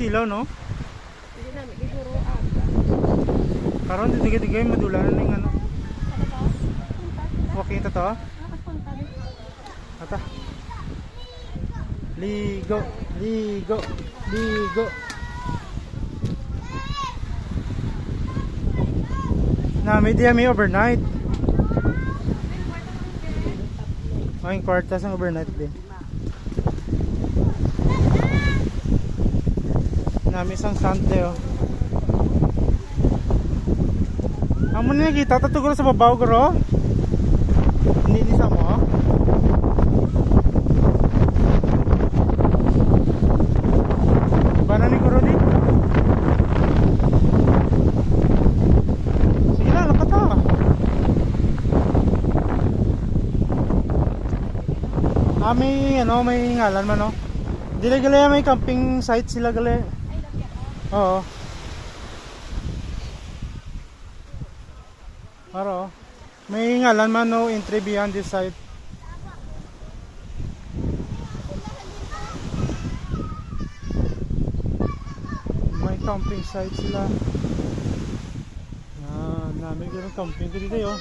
silaw, no? Hindi namin siguro aga. Karon digay-digay madulanan ning ano. Ano ba? Okay ta to? Nakapunta din. Ata. Ligo, ligo, ligo. Nami di kami overnight. Ang kwartas ang overnight din. Nami isang sante oh. Amo na nakita tatuguro sa babaw guro. Hindi ni mo. Bana ni guro di. Sige na, lapat ha. May ano, may ngalan man no. Dili gali may camping site sila gali. Oo. Pero may ngalan man no entry beyond this site. May camping site sila. Ah, nami gano camping ko dito yo.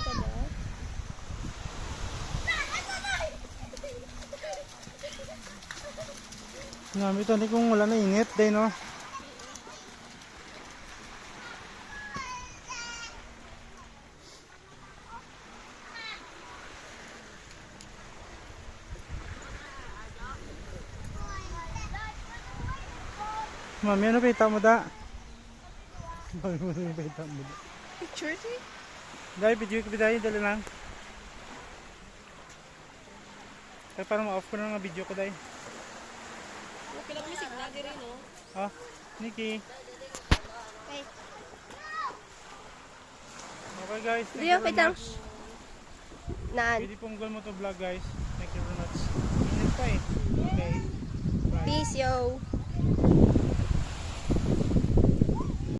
Nami to ni kung wala na init day no. Mami, ano pita mo da? Mami, ano pita mo da? Picture di? Dahil video ko bidahin, dali lang. Kaya parang ma-off ko na nga video ko dahil. Okay lang may signal di rin no? Oh, Nikki. Okay. Okay guys, thank Dio, you very pitang. much. Naan. Pwede pong gawin mo to vlog guys. Thank you very much. Init pa eh. Okay. Bye. Peace yo.